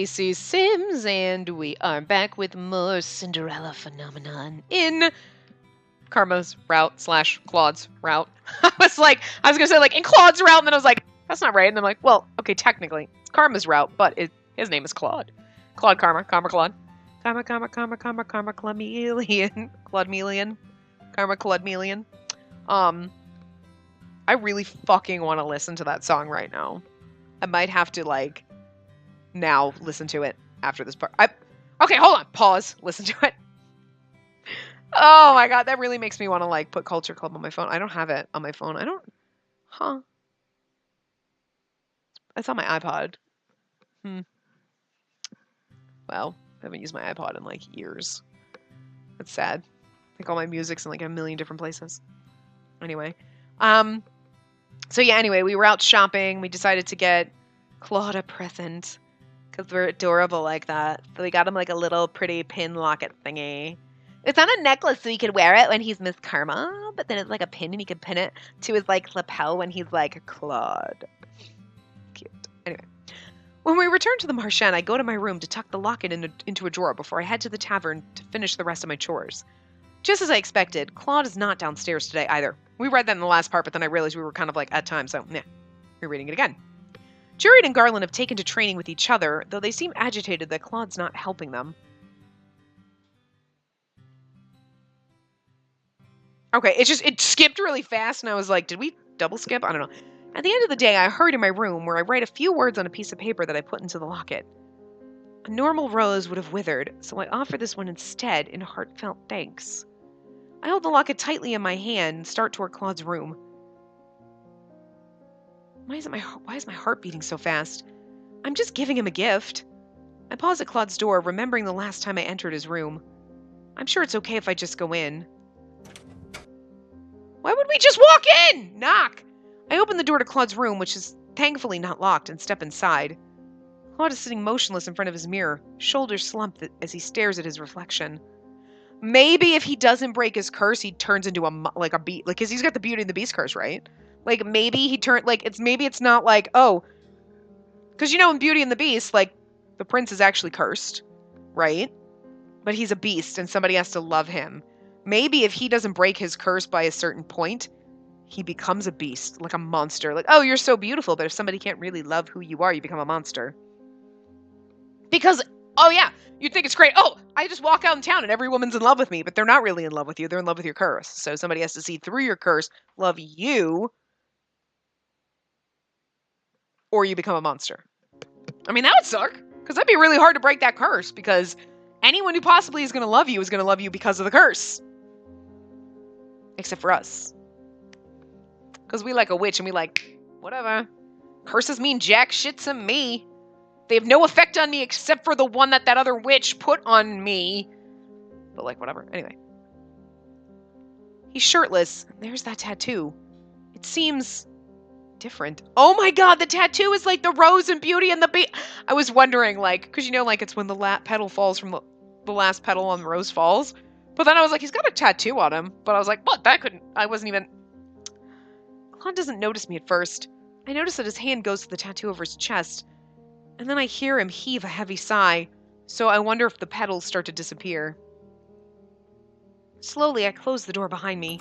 Spacey Sims, and we are back with more Cinderella phenomenon in Karma's route / Claude's route. I was gonna say in Claude's route, and then I was like, that's not right. And I'm like, well, okay, technically it's Karma's route, but his name is Claude. Claude Karma, Claude. Karma, Claudemelian. Claudemelian. Karma, Claudemelian. I really fucking want to listen to that song right now. I might have to now listen to it after this part. Okay, hold on. Pause. Listen to it. Oh my god, that really makes me want to put Culture Club on my phone. I don't have it on my phone. It's on my iPod. Well, I haven't used my iPod in years. That's sad. I think all my music's in a million different places. Anyway. So yeah, anyway, we were out shopping. We decided to get Claude a present because we're adorable like that. So we got him a little pretty pin locket thingy. It's not a necklace, so he could wear it when he's Miss Karma, but then it's a pin, and he could pin it to his lapel when he's Claude. Cute. Anyway, when we return to the Marchand, I go to my room to tuck the locket into a drawer before I head to the tavern to finish the rest of my chores. Just as I expected, Claude is not downstairs today either. We read that in the last part, but then I realized we were kind of at time, so we're reading it again. Juliet and Garland have taken to training with each other, though they seem agitated that Claude's not helping them. Okay, it skipped really fast, and I was like, did we double skip? I don't know. At the end of the day, I hurried to my room, where I write a few words on a piece of paper that I put into the locket. A normal rose would have withered, so I offer this one instead in heartfelt thanks. I hold the locket tightly in my hand and start toward Claude's room. Why is my heart beating so fast? I'm just giving him a gift. I pause at Claude's door, remembering the last time I entered his room. I'm sure it's okay if I just go in. Why would we just walk in? Knock! I open the door to Claude's room, which is thankfully not locked, and step inside. Claude is sitting motionless in front of his mirror, shoulders slumped as he stares at his reflection. Maybe if he doesn't break his curse, he turns into a beast. Because he's got the Beauty and the Beast curse, right? Maybe he turned, it's not oh. Because, in Beauty and the Beast, the prince is actually cursed, right? But he's a beast, and somebody has to love him. Maybe if he doesn't break his curse by a certain point, he becomes a beast, a monster. Oh, you're so beautiful, but if somebody can't really love who you are, you become a monster. Because, oh yeah, you'd think it's great. Oh, I just walk out in town and every woman's in love with me, but they're not really in love with you. They're in love with your curse. So somebody has to see through your curse, love you, or you become a monster. I mean, that would suck, because that'd be really hard to break that curse, because anyone who possibly is going to love you is going to love you because of the curse. Except for us. Because we like a witch and we whatever. Curses mean jack shit to me. They have no effect on me except for the one that other witch put on me. But whatever. Anyway. He's shirtless. There's that tattoo. It seems different. Oh my god, the tattoo is the rose and Beauty and the Beast. I was wondering, because it's when the petal falls from the last petal on the rose falls. But then I was he's got a tattoo on him. But I was what? I wasn't even... Claude doesn't notice me at first. I notice that his hand goes to the tattoo over his chest. And then I hear him heave a heavy sigh. So I wonder if the petals start to disappear. Slowly, I close the door behind me.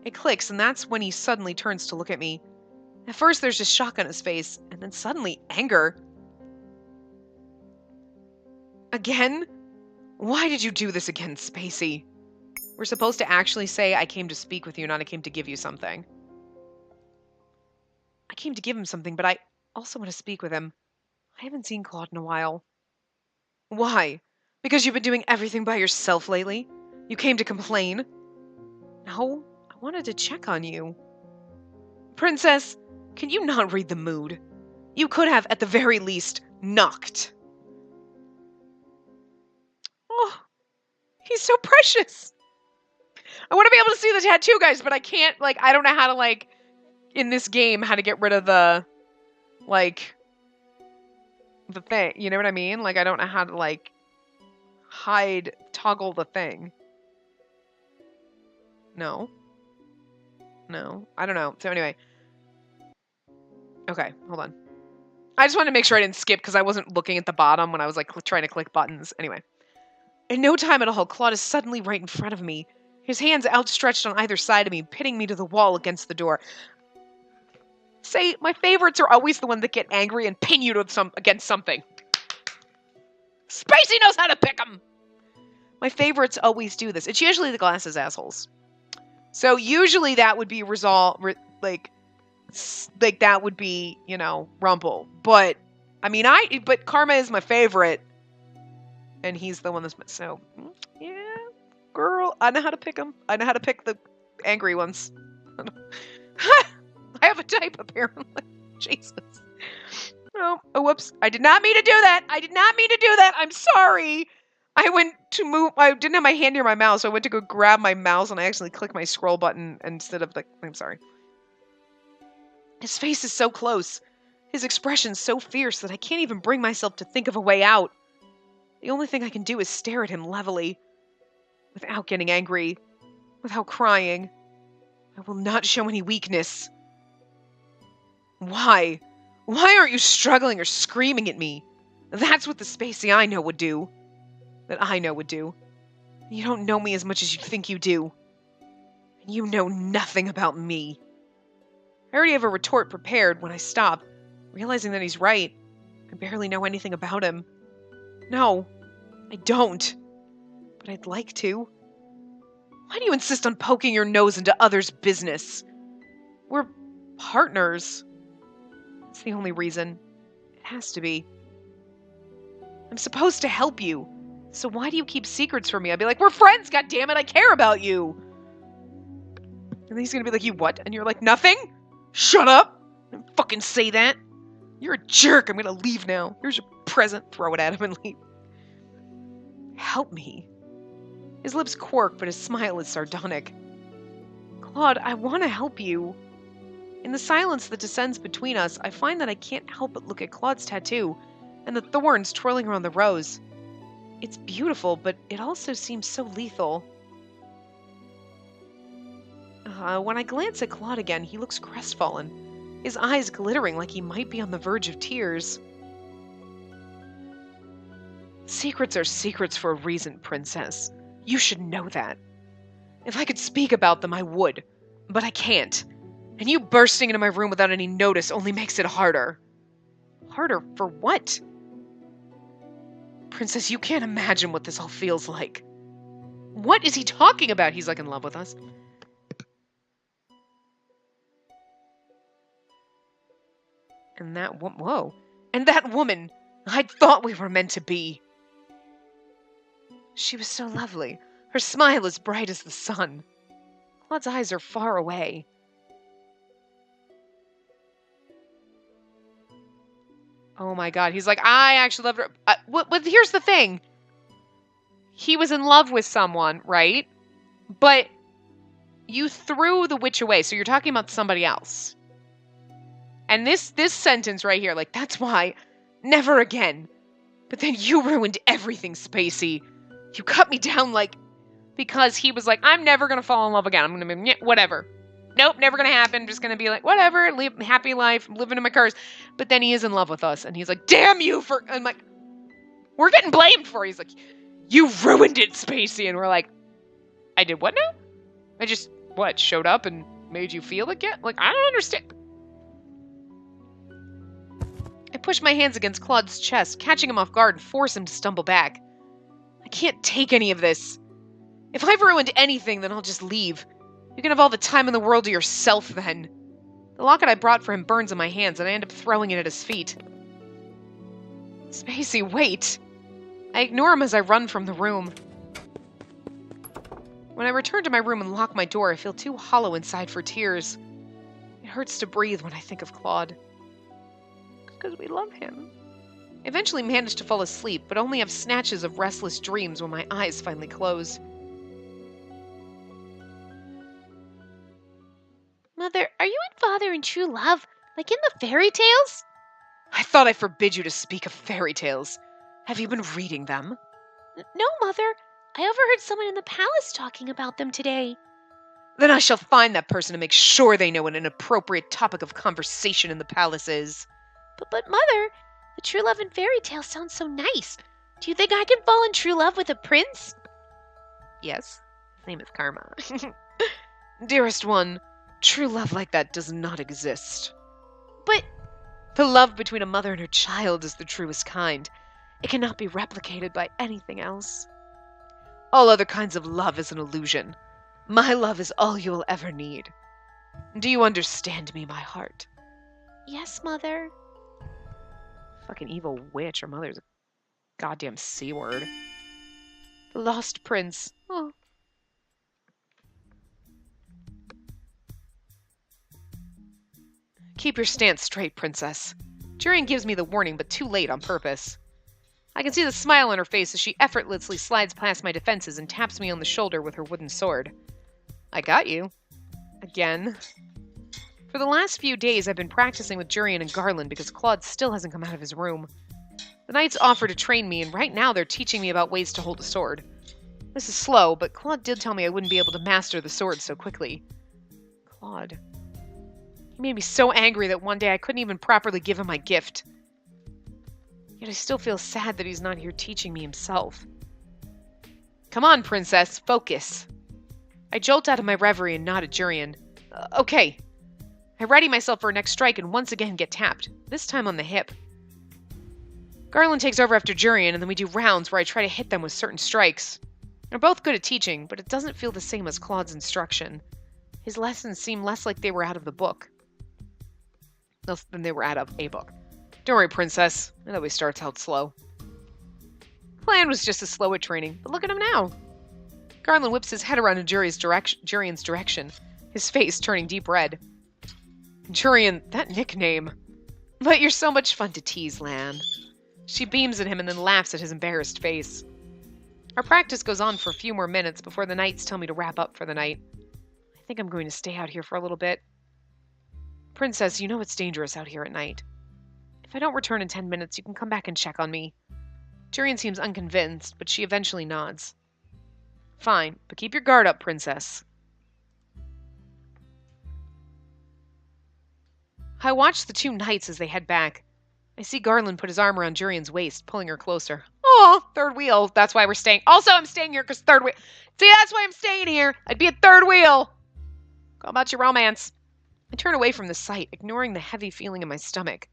It clicks, and that's when he suddenly turns to look at me. At first, there's just shock on his face, and then suddenly, anger. Again? Why did you do this again, Spacey? We're supposed to actually say, I came to speak with you, not I came to give you something. I came to give him something, but I also want to speak with him. I haven't seen Claude in a while. Why? Because you've been doing everything by yourself lately? You came to complain? No, I wanted to check on you. Princess, can you not read the mood? You could have, at the very least, knocked. Oh, he's so precious. I want to be able to see the tattoo, guys, but I can't, I don't know how to, in this game, how to get rid of the, the thing. You know what I mean? I don't know how to, toggle the thing. No. I don't know. So anyway. Okay, hold on. I just wanted to make sure I didn't skip because I wasn't looking at the bottom when I was like trying to click buttons. Anyway. In no time at all, Claude is suddenly right in front of me, his hands outstretched on either side of me, pinning me to the wall against the door. Say, my favorites are always the ones that get angry and pin you to against something. Spacey knows how to pick them! My favorites always do this. It's usually the glasses assholes. So usually that would be like that would be, Rumple. But, but Karma is my favorite. And he's the one that's... So, yeah, girl, I know how to pick them. I know how to pick the angry ones. I have a type, apparently. Jesus. Oh, whoops. I did not mean to do that. I'm sorry. I went to move... I didn't have my hand near my mouse, so I went to go grab my mouse, and I accidentally clicked my scroll button instead of the... I'm sorry. His face is so close. His expression's so fierce that I can't even bring myself to think of a way out. The only thing I can do is stare at him levelly. Without getting angry. Without crying. I will not show any weakness. Why? Why aren't you struggling or screaming at me? That's what the Spacey I know would do. That I know would do. You don't know me as much as you think you do. And you know nothing about me. I already have a retort prepared when I stop, realizing that he's right. I barely know anything about him. No, I don't. But I'd like to. Why do you insist on poking your nose into others' business? We're partners. That's the only reason. It has to be. I'm supposed to help you. So why do you keep secrets from me? I'd be like, we're friends, goddammit, I care about you. And then he's gonna be like, you what? And you're like, nothing? Shut up! Don't fucking say that. You're a jerk. I'm gonna leave now. Here's your present. Throw it at him and leave. Help me. His lips quirk, but his smile is sardonic. Claude, I want to help you. In the silence that descends between us, I find that I can't help but look at Claude's tattoo and the thorns twirling around the rose. It's beautiful, but it also seems so lethal. When I glance at Claude again, he looks crestfallen, his eyes glittering like he might be on the verge of tears. Secrets are secrets for a reason, Princess. You should know that. If I could speak about them, I would, but I can't. And you bursting into my room without any notice only makes it harder. Harder for what? Princess, you can't imagine what this all feels like. What is he talking about? He's like in love with us. And that whoa. And that woman, I thought we were meant to be. She was so lovely. Her smile as bright as the sun. Claude's eyes are far away. Oh my god, he's like, I actually loved her. But here's the thing. He was in love with someone, right? But you threw the witch away, so you're talking about somebody else. And this sentence right here, like, that's why, never again. But then you ruined everything, Spacey. You cut me down, like, because he was like, I'm never gonna fall in love again. I'm gonna be, whatever. Nope, never gonna happen. Just gonna be like, whatever, live happy life, living in my curse. But then he is in love with us, and he's like, damn you for, I'm like, we're getting blamed for it. He's like, you ruined it, Spacey. And we're like, I did what now? I just, showed up and made you feel again? Like, I don't understand. I push my hands against Claude's chest, catching him off guard and force him to stumble back. I can't take any of this. If I've ruined anything, then I'll just leave. You can have all the time in the world to yourself, then. The locket I brought for him burns in my hands, and I end up throwing it at his feet. Spacey, wait! I ignore him as I run from the room. When I return to my room and lock my door, I feel too hollow inside for tears. It hurts to breathe when I think of Claude. Because we love him. I eventually manage to fall asleep, but only have snatches of restless dreams when my eyes finally close. Mother, are you and Father in true love, like in the fairy tales? I thought I forbid you to speak of fairy tales. Have you been reading them? No, Mother. I overheard someone in the palace talking about them today. Then I shall find that person to make sure they know what an appropriate topic of conversation in the palace is. But Mother, the true love in fairy tale sounds so nice. Do you think I can fall in true love with a prince? Yes, his name is Karma. Dearest one, true love like that does not exist. But the love between a mother and her child is the truest kind. It cannot be replicated by anything else. All other kinds of love is an illusion. My love is all you will ever need. Do you understand me, my heart? Yes, Mother. Fucking evil witch. Her mother's a goddamn C-word. The lost prince. Oh. Keep your stance straight, princess. Jurian gives me the warning, but too late on purpose. I can see the smile on her face as she effortlessly slides past my defenses and taps me on the shoulder with her wooden sword. I got you. Again. For the last few days, I've been practicing with Jurian and Garland because Claude still hasn't come out of his room. The knights offer to train me, and right now they're teaching me about ways to hold a sword. This is slow, but Claude did tell me I wouldn't be able to master the sword so quickly. Claude. He made me so angry that one day I couldn't even properly give him my gift. Yet I still feel sad that he's not here teaching me himself. Come on, princess, focus. I jolt out of my reverie and nod at Jurian. Okay. I ready myself for a next strike and once again get tapped, this time on the hip. Garland takes over after Jurian, and then we do rounds where I try to hit them with certain strikes. They're both good at teaching, but it doesn't feel the same as Claude's instruction. His lessons seem less like they were out of the book than they were out of a book. Don't worry, princess. It always starts out slow. Plan was just as slow at training, but look at him now. Garland whips his head around in Jurian's direction, his face turning deep red. Jurian, that nickname. But you're so much fun to tease, Lan. She beams at him and then laughs at his embarrassed face. Our practice goes on for a few more minutes before the knights tell me to wrap up for the night. I think I'm going to stay out here for a little bit. Princess, you know it's dangerous out here at night. If I don't return in 10 minutes, you can come back and check on me. Jurian seems unconvinced, but she eventually nods. Fine, but keep your guard up, princess. I watch the two knights as they head back. I see Garland put his arm around Jurian's waist, pulling her closer. Oh, third wheel. That's why we're staying. Also, I'm staying here because third wheel. See, that's why I'm staying here. I'd be a third wheel. Go about your romance. I turn away from the sight, ignoring the heavy feeling in my stomach.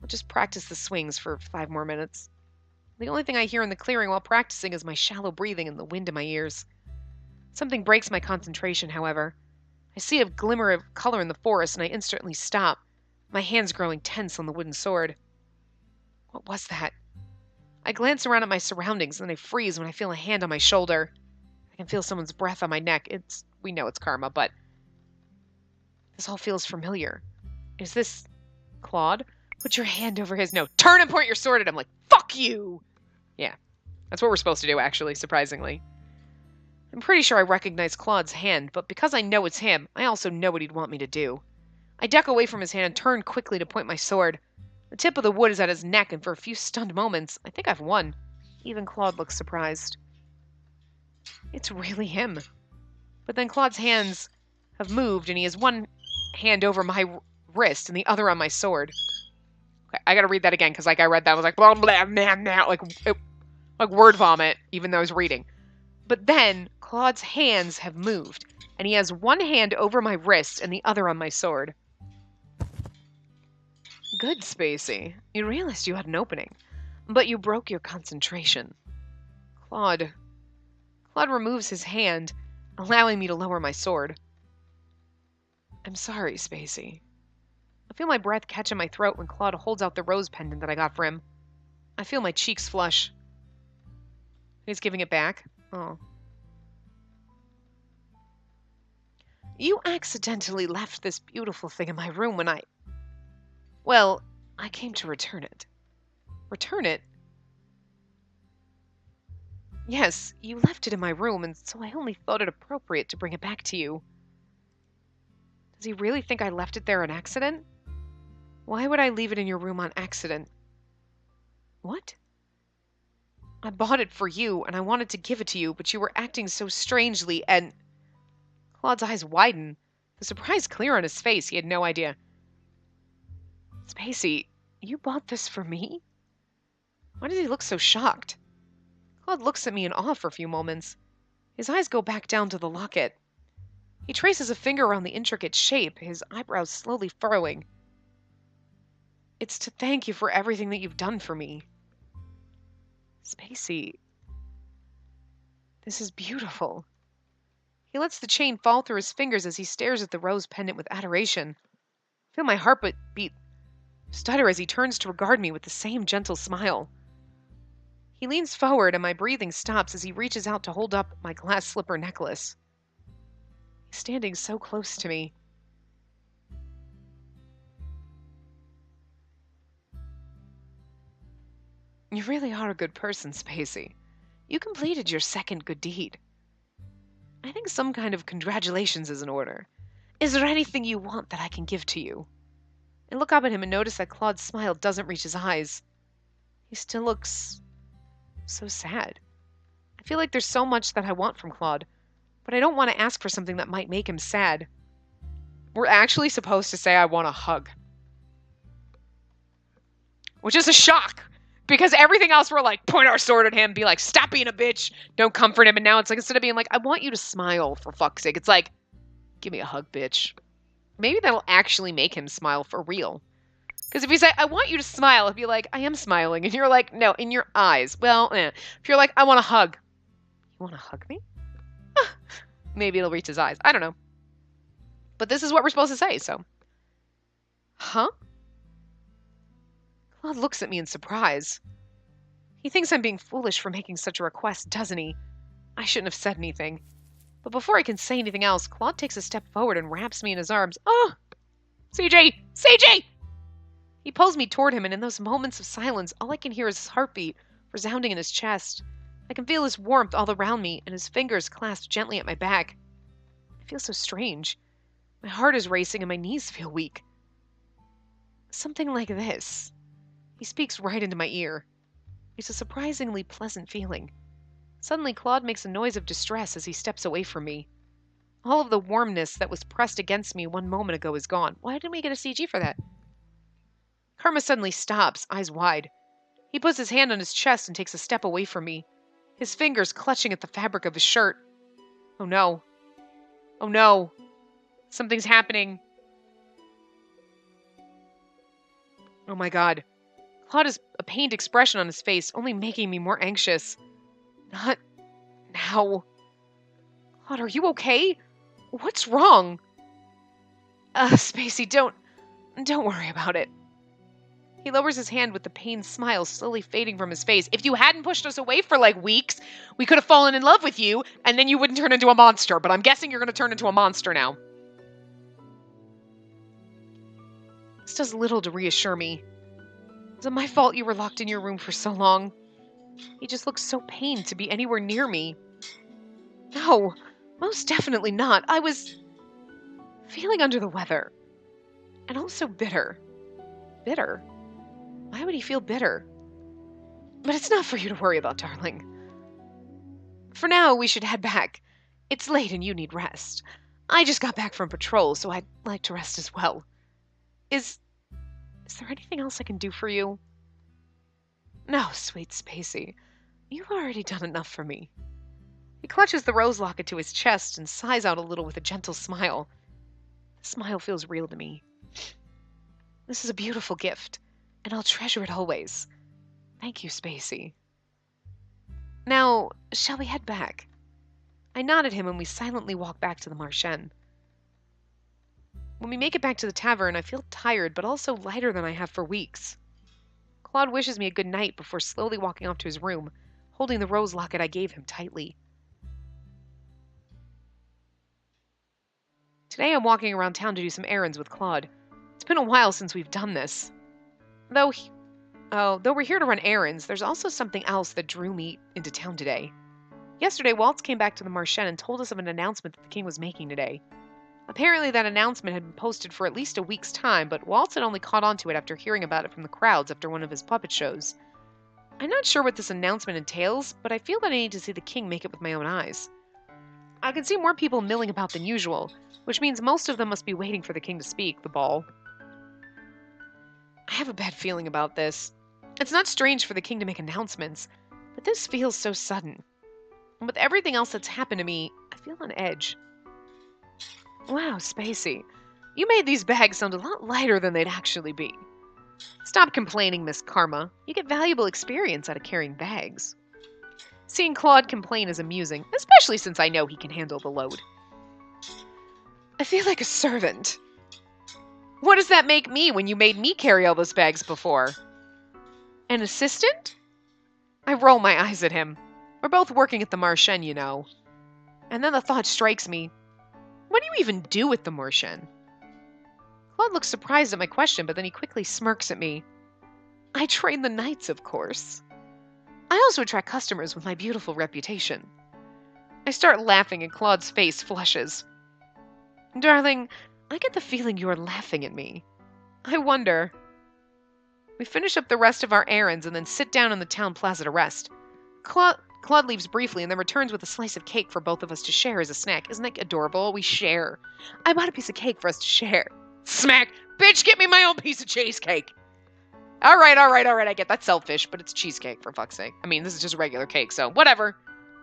I'll just practice the swings for 5 more minutes. The only thing I hear in the clearing while practicing is my shallow breathing and the wind in my ears. Something breaks my concentration, however. I see a glimmer of color in the forest, and I instantly stop, my hands growing tense on the wooden sword. What was that? I glance around at my surroundings, and I freeze when I feel a hand on my shoulder. I can feel someone's breath on my neck. We know it's Karma, but this all feels familiar. Is this Claude? Put your hand over his nose. Turn and point your sword at him like, fuck you! Yeah, that's what we're supposed to do, actually, surprisingly. I'm pretty sure I recognize Claude's hand, but because I know it's him, I also know what he'd want me to do. I duck away from his hand and turn quickly to point my sword. The tip of the wood is at his neck, and for a few stunned moments, I think I've won. Even Claude looks surprised. It's really him. But then Claude's hands have moved, and he has one hand over my wrist and the other on my sword. Okay, I gotta read that again, because like I read that, I was like, blah, blah, blah, blah, like word vomit, even though I was reading. But then Claude's hands have moved, and he has one hand over my wrist and the other on my sword. Good, Spacey. You realized you had an opening, but you broke your concentration. Claude removes his hand, allowing me to lower my sword. I'm sorry, Spacey. I feel my breath catch in my throat when Claude holds out the rose pendant that I got for him. I feel my cheeks flush. He's giving it back. Oh. You accidentally left this beautiful thing in my room when Well, I came to return it. Return it? Yes, you left it in my room, and so I only thought it appropriate to bring it back to you. Does he really think I left it there on accident? Why would I leave it in your room on accident? What? I bought it for you, and I wanted to give it to you, but you were acting so strangely, and... Claude's eyes widen. The surprise clear on his face. He had no idea. Spacey, You bought this for me? Why does he look so shocked? Claude looks at me in awe for a few moments. His eyes go back down to the locket. He traces a finger around the intricate shape, his eyebrows slowly furrowing. It's to thank you for everything that you've done for me. Spacey, this is beautiful. He lets the chain fall through his fingers as he stares at the rose pendant with adoration. I feel my heartbeat stutter as he turns to regard me with the same gentle smile. He leans forward and my breathing stops as he reaches out to hold up my glass slipper necklace. He's standing so close to me. You really are a good person, Spacey. You completed your second good deed. I think some kind of congratulations is in order. Is there anything you want that I can give to you? I look up at him and notice that Claude's smile doesn't reach his eyes. He still looks so sad. I feel like there's so much that I want from Claude, but I don't want to ask for something that might make him sad. We're actually supposed to say I want a hug. Which is a shock, because everything else we're like, point our sword at him, be like, stop being a bitch, don't comfort him, and now it's like, instead of being like, I want you to smile, for fuck's sake, it's like, give me a hug, bitch. Maybe that'll actually make him smile for real. Because if you say, I want you to smile, he'll be like, I am smiling. And you're like, no, in your eyes. Well, if you're like, I want a hug. You want to hug me? Maybe it'll reach his eyes. I don't know. But this is what we're supposed to say, so. Huh? Claude looks at me in surprise. He thinks I'm being foolish for making such a request, doesn't he? I shouldn't have said anything. But before I can say anything else, Claude takes a step forward and wraps me in his arms. Oh! CJ! CJ! He pulls me toward him, and in those moments of silence, all I can hear is his heartbeat resounding in his chest. I can feel his warmth all around me, and his fingers clasped gently at my back. I feel so strange. My heart is racing, and my knees feel weak. Something like this. He speaks right into my ear. It's a surprisingly pleasant feeling. Suddenly, Claude makes a noise of distress as he steps away from me. All of the warmness that was pressed against me 1 moment ago is gone. Why didn't we get a CG for that? Karma suddenly stops, eyes wide. He puts his hand on his chest and takes a step away from me, his fingers clutching at the fabric of his shirt. Oh no. Oh no. Something's happening. Oh my god. Claude has a pained expression on his face, only making me more anxious. Not now. Claude, are you okay? What's wrong? Spacey, don't worry about it. He lowers his hand with the pained smile slowly fading from his face. If you hadn't pushed us away for like weeks, we could have fallen in love with you, and then you wouldn't turn into a monster, but I'm guessing you're going to turn into a monster now. This does little to reassure me. Is it my fault you were locked in your room for so long? He just looks so pained to be anywhere near me. No, most definitely not. I was feeling under the weather. And also bitter. Bitter? Why would he feel bitter? But it's not for you to worry about, darling. For now, we should head back. It's late and you need rest. I just got back from patrol, so I'd like to rest as well. Is there anything else I can do for you? No, sweet Spacey. You've already done enough for me. He clutches the rose locket to his chest and sighs out a little with a gentle smile. The smile feels real to me. This is a beautiful gift, and I'll treasure it always. Thank you, Spacey. Now, shall we head back? I nod at him and we silently walk back to the Marchen. When we make it back to the tavern, I feel tired, but also lighter than I have for weeks. Claude wishes me a good night before slowly walking off to his room, holding the rose locket I gave him tightly. Today I'm walking around town to do some errands with Claude. It's been a while since we've done this. Though we're here to run errands, there's also something else that drew me into town today. Yesterday, Waltz came back to the Marchen and told us of an announcement that the king was making today. Apparently that announcement had been posted for at least a week's time, but Waltz had only caught on to it after hearing about it from the crowds after one of his puppet shows. I'm not sure what this announcement entails, but I feel that I need to see the king make it with my own eyes. I can see more people milling about than usual, which means most of them must be waiting for the king to speak, the ball. I have a bad feeling about this. It's not strange for the king to make announcements, but this feels so sudden. And with everything else that's happened to me, I feel on edge. Wow, Spacey, you made these bags sound a lot lighter than they'd actually be. Stop complaining, Miss Karma. You get valuable experience out of carrying bags. Seeing Claude complain is amusing, especially since I know he can handle the load. I feel like a servant. What does that make me when you made me carry all those bags before? An assistant? I roll my eyes at him. We're both working at the Marchen, you know. And then the thought strikes me. What do you even do with the Marchen? Claude looks surprised at my question, but then he quickly smirks at me. I train the knights, of course. I also attract customers with my beautiful reputation. I start laughing and Claude's face flushes. Darling, I get the feeling you are laughing at me. I wonder. We finish up the rest of our errands and then sit down in the town plaza to rest. Claude leaves briefly and then returns with a slice of cake for both of us to share as a snack. Isn't that adorable? We share. I bought a piece of cake for us to share. Smack! Bitch, get me my own piece of cheesecake! All right, I get that's selfish, but it's cheesecake, for fuck's sake. I mean, this is just regular cake, so whatever.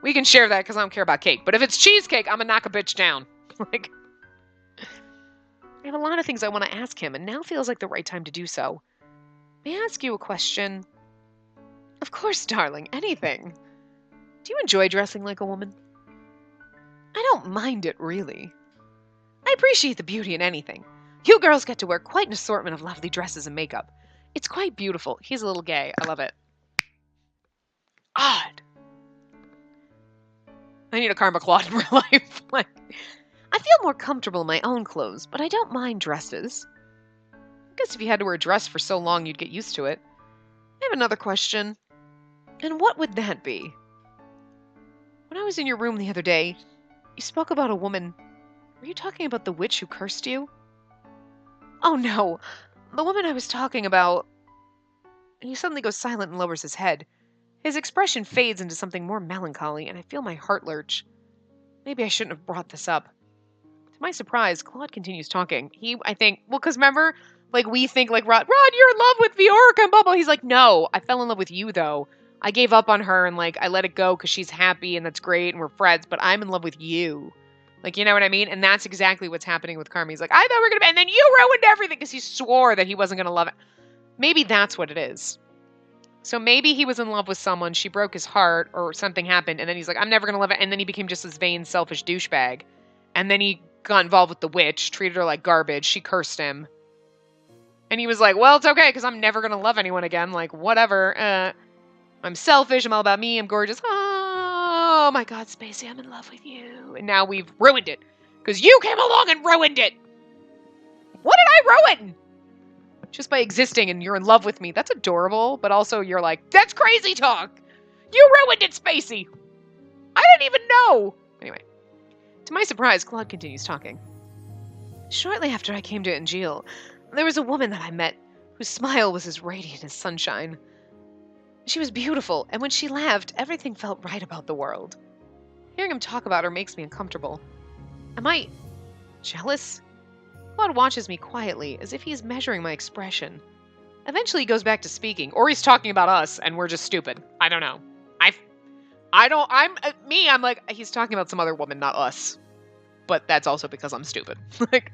We can share that because I don't care about cake. But if it's cheesecake, I'm gonna knock a bitch down. Like, I have a lot of things I want to ask him, and now feels like the right time to do so. May I ask you a question? Of course, darling, anything. Do you enjoy dressing like a woman? I don't mind it, really. I appreciate the beauty in anything. You girls get to wear quite an assortment of lovely dresses and makeup. It's quite beautiful. He's a little gay. I love it. Odd. I need a Karma Claude in real life. Like, I feel more comfortable in my own clothes, but I don't mind dresses. I guess if you had to wear a dress for so long, you'd get used to it. I have another question. And what would that be? When I was in your room the other day, you spoke about a woman. Were you talking about the witch who cursed you? Oh no, the woman I was talking about. And he suddenly goes silent and lowers his head. His expression fades into something more melancholy, and I feel my heart lurch. Maybe I shouldn't have brought this up. To my surprise, Claude continues talking. I think, because remember, like, we think, like, Rod, you're in love with Viorica and Bubble. He's like, no, I fell in love with you, though. I gave up on her, and, like, I let it go because she's happy, and that's great, and we're friends, but I'm in love with you. Like, you know what I mean? And that's exactly what's happening with Carmi. He's like, I thought we were going to be, and then you ruined everything because he swore that he wasn't going to love it. Maybe that's what it is. So maybe he was in love with someone, she broke his heart, or something happened, and then he's like, I'm never going to love it, and then he became just this vain, selfish douchebag. And then he got involved with the witch, treated her like garbage, she cursed him. And he was like, well, it's okay, because I'm never going to love anyone again, like, whatever. I'm selfish, I'm all about me, I'm gorgeous. Oh my god, Spacey, I'm in love with you. And now we've ruined it. Because you came along and ruined it! What did I ruin? Just by existing and you're in love with me. That's adorable, but also you're like, that's crazy talk! You ruined it, Spacey! I didn't even know! Anyway. To my surprise, Claude continues talking. Shortly after I came to Angeal, there was a woman that I met whose smile was as radiant as sunshine. She was beautiful, and when she laughed, everything felt right about the world. Hearing him talk about her makes me uncomfortable. Am I jealous? Claude watches me quietly, as if he's measuring my expression. Eventually he goes back to speaking, or he's talking about us, and we're just stupid. I don't know. I'm like, he's talking about some other woman, not us. But that's also because I'm stupid. Like,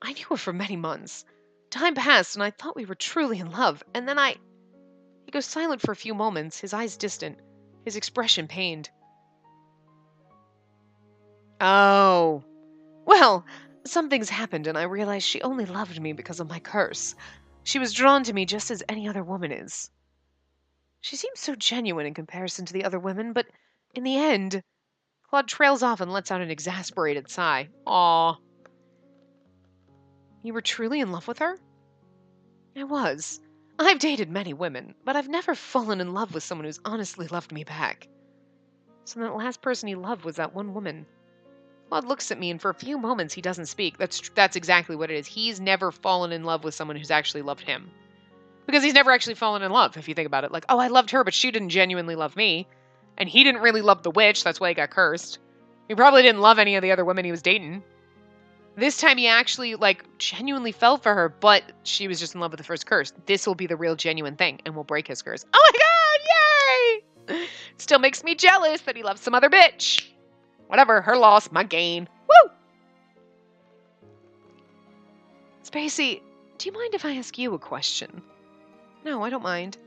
I knew her for many months. Time passed, and I thought we were truly in love, and then He goes silent for a few moments, his eyes distant, his expression pained. Oh. Well, some things happened, and I realized she only loved me because of my curse. She was drawn to me just as any other woman is. She seems so genuine in comparison to the other women, but in the end, Claude trails off and lets out an exasperated sigh. Aw. You were truly in love with her? I was. I've dated many women, but I've never fallen in love with someone who's honestly loved me back. So that last person he loved was that one woman. Claude looks at me, and for a few moments he doesn't speak. That's exactly what it is. He's never fallen in love with someone who's actually loved him. Because he's never actually fallen in love, if you think about it. Like, oh, I loved her, but she didn't genuinely love me. And he didn't really love the witch, that's why he got cursed. He probably didn't love any of the other women he was dating. This time he actually, genuinely fell for her, but she was just in love with the first curse. This will be the real genuine thing, and will break his curse. Oh my god, yay! Still makes me jealous that he loves some other bitch. Whatever, her loss, my gain. Woo! Spacey, do you mind if I ask you a question? No, I don't mind.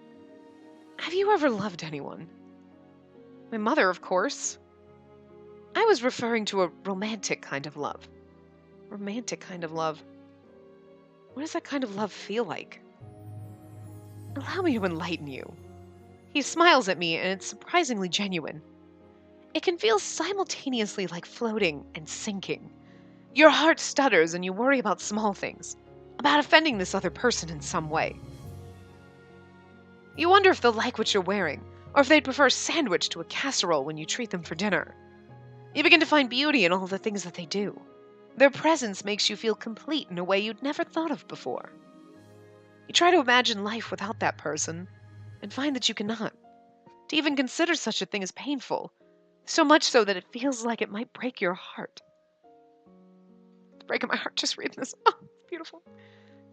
Have you ever loved anyone? My mother, of course. I was referring to a romantic kind of love. Romantic kind of love. What does that kind of love feel like? Allow me to enlighten you. He smiles at me, and it's surprisingly genuine. It can feel simultaneously like floating and sinking. Your heart stutters and you worry about small things, about offending this other person in some way. You wonder if they'll like what you're wearing, or if they'd prefer a sandwich to a casserole when you treat them for dinner. You begin to find beauty in all the things that they do. Their presence makes you feel complete in a way you'd never thought of before. You try to imagine life without that person, and find that you cannot. To even consider such a thing is painful, so much so that it feels like it might break your heart. It's breaking my heart just reading this. Oh, it's beautiful.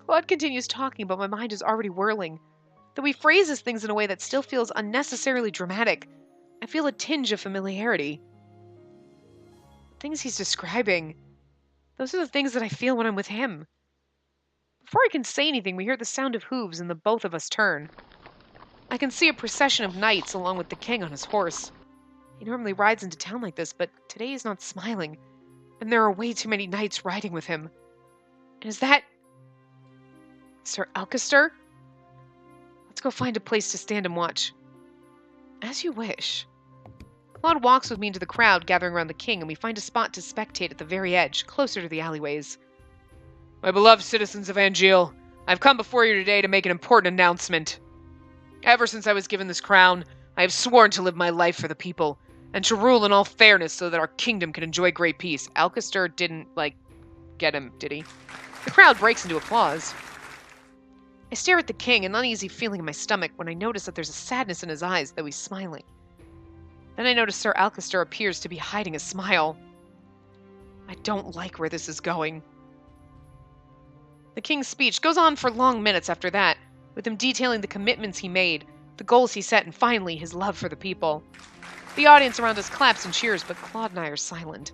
Claude continues talking, but my mind is already whirling. Though he phrases things in a way that still feels unnecessarily dramatic, I feel a tinge of familiarity. The things he's describing, those are the things that I feel when I'm with him. Before I can say anything, we hear the sound of hooves and the both of us turn. I can see a procession of knights along with the king on his horse. He normally rides into town like this, but today he's not smiling, and there are way too many knights riding with him. And is that Sir Alcester? Let's go find a place to stand and watch. As you wish. Claude walks with me into the crowd gathering around the king, and we find a spot to spectate at the very edge, closer to the alleyways. My beloved citizens of Angeal, I've come before you today to make an important announcement. Ever since I was given this crown, I have sworn to live my life for the people, and to rule in all fairness so that our kingdom can enjoy great peace. Alcester didn't, get him, did he? The crowd breaks into applause. I stare at the king, an uneasy feeling in my stomach, when I notice that there's a sadness in his eyes, though he's smiling. Then I notice Sir Alcester appears to be hiding a smile. I don't like where this is going. The king's speech goes on for long minutes after that, with him detailing the commitments he made, the goals he set, and finally his love for the people. The audience around us claps and cheers, but Claude and I are silent.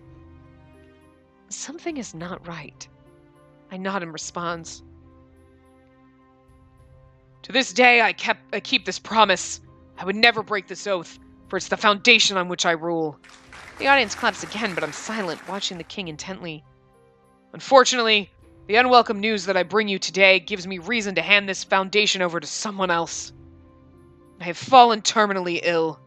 Something is not right. I nod in response. To this day, I keep this promise. I would never break this oath, for it's the foundation on which I rule. The audience claps again, but I'm silent, watching the king intently. Unfortunately, the unwelcome news that I bring you today gives me reason to hand this foundation over to someone else. I have fallen terminally ill.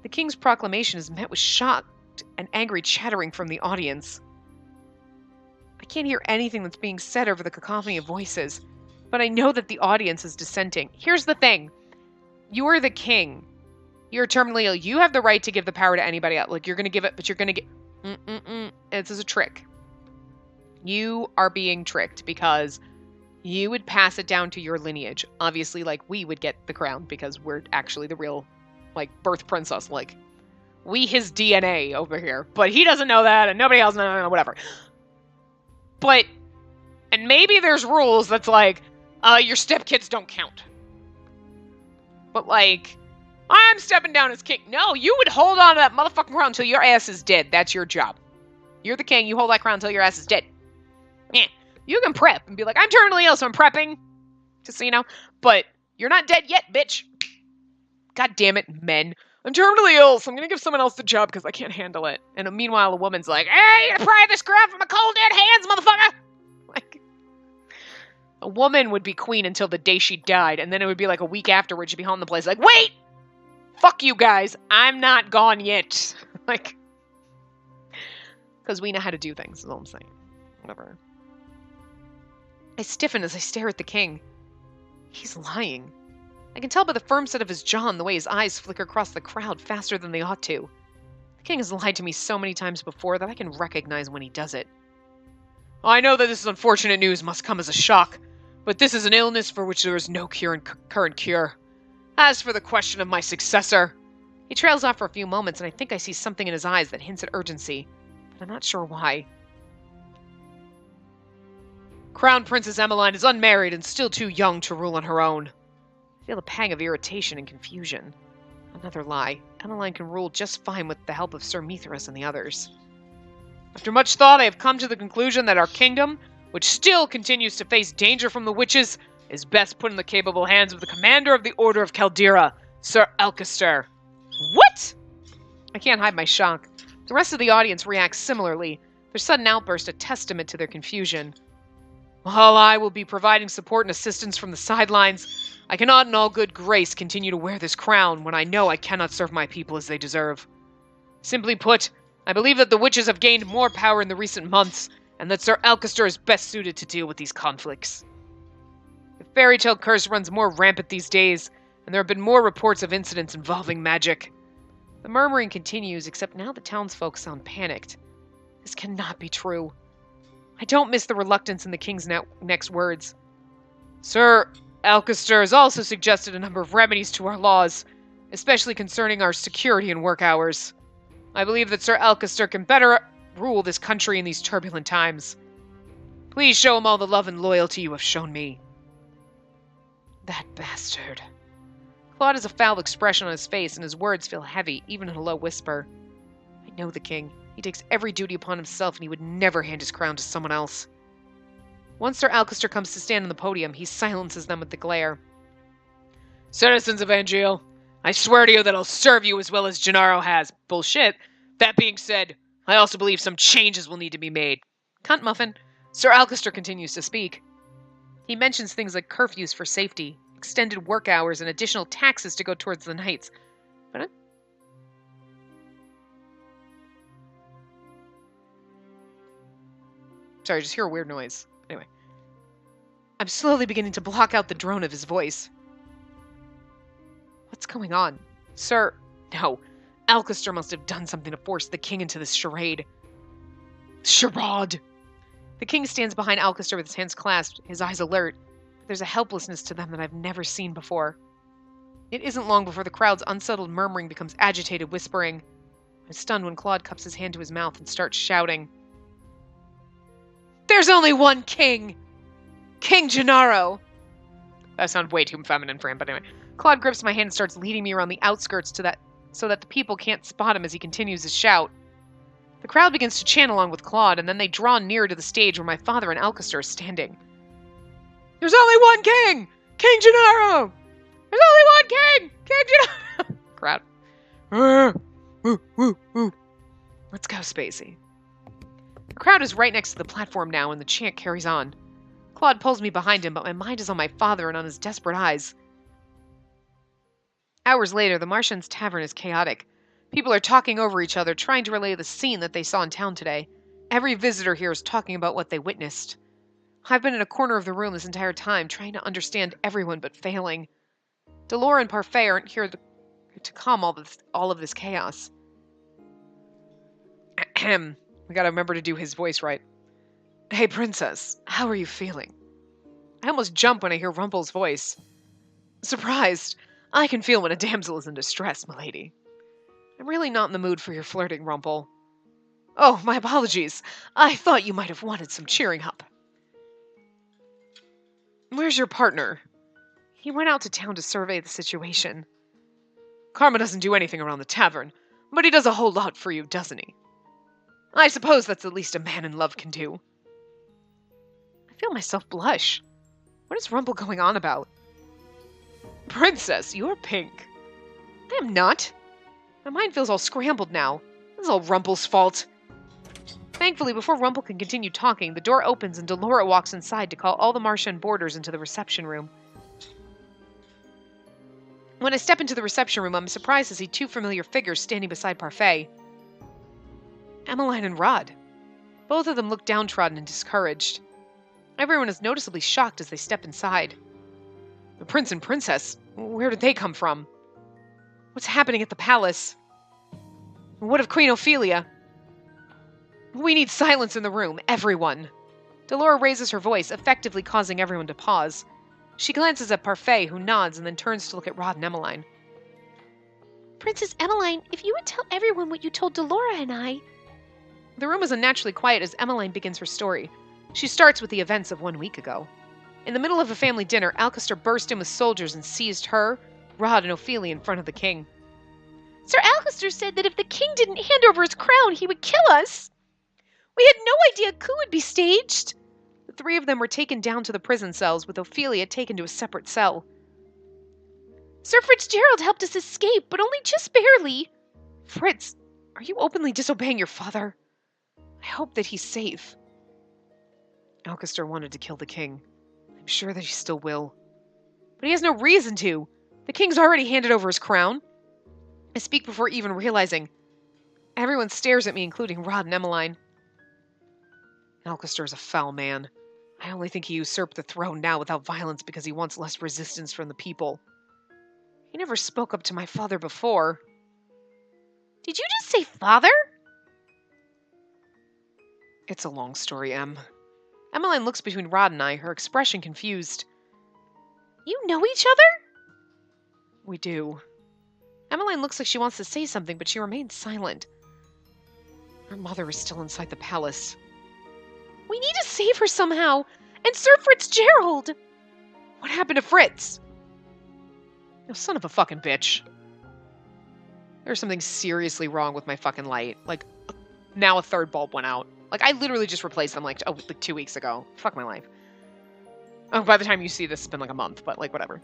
The king's proclamation is met with shocked and angry chattering from the audience. I can't hear anything that's being said over the cacophony of voices, but I know that the audience is dissenting. Here's the thing. You're the king. You're terminally ill. You have the right to give the power to anybody else. You're going to give it, but you're going to get... This is a trick. You are being tricked because you would pass it down to your lineage. Obviously, we would get the crown because we're actually the real, birth princess. We his DNA over here. But he doesn't know that, and nobody else knows, whatever. But, and maybe there's rules that's your stepkids don't count. But I'm stepping down as king. No, you would hold on to that motherfucking crown until your ass is dead. That's your job. You're the king. You hold that crown until your ass is dead. Yeah. You can prep and be like, I'm terminally ill, so I'm prepping. Just so you know. But you're not dead yet, bitch. God damn it, men. I'm terminally ill, so I'm going to give someone else the job because I can't handle it. And meanwhile, a woman's like, hey, you're going to pry this crown from my cold dead hands, motherfucker. A woman would be queen until the day she died, and then it would be a week afterwards, she'd be home in the place wait! Fuck you guys, I'm not gone yet. Because we know how to do things, is all I'm saying. Whatever. I stiffen as I stare at the king. He's lying. I can tell by the firm set of his jaw and the way his eyes flicker across the crowd faster than they ought to. The king has lied to me so many times before that I can recognize when he does it. I know that this unfortunate news must come as a shock, but this is an illness for which there is no current cure. As for the question of my successor... He trails off for a few moments, and I think I see something in his eyes that hints at urgency, but but not sure why. Crown Princess Emmeline is unmarried and still too young to rule on her own. I feel a pang of irritation and confusion. Another lie. Emmeline can rule just fine with the help of Sir Mithras and the others. After much thought, I have come to the conclusion that our kingdom, which still continues to face danger from the witches, is best put in the capable hands of the commander of the Order of Caldera, Sir Alcester. What? I can't hide my shock. The rest of the audience reacts similarly, their sudden outburst a testament to their confusion. While I will be providing support and assistance from the sidelines, I cannot in all good grace continue to wear this crown when I know I cannot serve my people as they deserve. Simply put, I believe that the witches have gained more power in the recent months, and that Sir Alcester is best suited to deal with these conflicts. The fairy tale curse runs more rampant these days, and there have been more reports of incidents involving magic. The murmuring continues, except now the townsfolk sound panicked. This cannot be true. I don't miss the reluctance in the king's next words. Sir Alcester has also suggested a number of remedies to our laws, especially concerning our security and work hours. I believe that Sir Alcester can better rule this country in these turbulent times. Please show him all the love and loyalty you have shown me. That bastard. Claude has a foul expression on his face, and his words feel heavy, even in a low whisper. I know the king. He takes every duty upon himself, and he would never hand his crown to someone else. Once Sir Alcester comes to stand on the podium, he silences them with the glare. Citizens of Angeal, I swear to you that I'll serve you as well as Gennaro has. Bullshit. That being said, I also believe some changes will need to be made. Cunt muffin. Sir Alcester continues to speak. He mentions things like curfews for safety, extended work hours, and additional taxes to go towards the knights. But sorry, I just hear a weird noise. Anyway. I'm slowly beginning to block out the drone of his voice. What's going on? Sir, no. Alcester must have done something to force the king into this charade. Charade! The king stands behind Alcester with his hands clasped, his eyes alert. But there's a helplessness to them that I've never seen before. It isn't long before the crowd's unsettled murmuring becomes agitated whispering. I'm stunned when Claude cups his hand to his mouth and starts shouting. There's only one king! King Gennaro! That sounds way too feminine for him, but anyway. Claude grips my hand and starts leading me around the outskirts so that the people can't spot him as he continues his shout. The crowd begins to chant along with Claude, and then they draw near to the stage where my father and Alcester are standing. There's only one king! King Gennaro! There's only one king! King Gennaro! Crowd. Woo, woo, woo. Let's go, Spacey. The crowd is right next to the platform now, and the chant carries on. Claude pulls me behind him, but my mind is on my father and on his desperate eyes. Hours later, the Martian's tavern is chaotic. People are talking over each other, trying to relay the scene that they saw in town today. Every visitor here is talking about what they witnessed. I've been in a corner of the room this entire time, trying to understand everyone but failing. Delora and Parfait aren't here to calm all of this chaos. Ahem. We gotta remember to do his voice right. Hey, princess, how are you feeling? I almost jump when I hear Rumpel's voice. Surprised. I can feel when a damsel is in distress, milady. I'm really not in the mood for your flirting, Rumpel. Oh, my apologies. I thought you might have wanted some cheering up. Where's your partner? He went out to town to survey the situation. Karma doesn't do anything around the tavern, but he does a whole lot for you, doesn't he? I suppose that's the least a man in love can do. I feel myself blush. What is Rumpel going on about? Princess, you're pink. I am not. My mind feels all scrambled now. This is all Rumpel's fault. Thankfully, before Rumpel can continue talking, the door opens and Delora walks inside to call all the Martian boarders into the reception room. When I step into the reception room, I'm surprised to see two familiar figures standing beside Parfait. Emmeline and Rod. Both of them look downtrodden and discouraged. Everyone is noticeably shocked as they step inside. The prince and princess, where did they come from? What's happening at the palace? What of Queen Ophelia? We need silence in the room, everyone. Delora raises her voice, effectively causing everyone to pause. She glances at Parfait, who nods and then turns to look at Rod and Emmeline. Princess Emmeline, if you would tell everyone what you told Delora and I... The room is unnaturally quiet as Emmeline begins her story. She starts with the events of 1 week ago. In the middle of a family dinner, Alcester burst in with soldiers and seized her, Rod, and Ophelia in front of the king. Sir Alcester said that if the king didn't hand over his crown, he would kill us. We had no idea a coup would be staged. The three of them were taken down to the prison cells, with Ophelia taken to a separate cell. Sir Fitzgerald helped us escape, but only just barely. Fritz, are you openly disobeying your father? I hope that he's safe. Alcester wanted to kill the king. I'm sure that he still will. But he has no reason to. The king's already handed over his crown. I speak before even realizing. Everyone stares at me, including Rod and Emmeline. Alcester is a foul man. I only think he usurped the throne now without violence because he wants less resistance from the people. He never spoke up to my father before. Did you just say father? It's a long story, Em. Emmeline looks between Rod and I, her expression confused. You know each other? We do. Emmeline looks like she wants to say something, but she remains silent. Her mother is still inside the palace. We need to save her somehow. And Sir Fitzgerald! What happened to Fritz? No, son of a fucking bitch. There's something seriously wrong with my fucking light. Like, now a third bulb went out. Like, I literally just replaced them, like 2 weeks ago. Fuck my life. Oh, by the time you see this, it's been like a month, but like, whatever.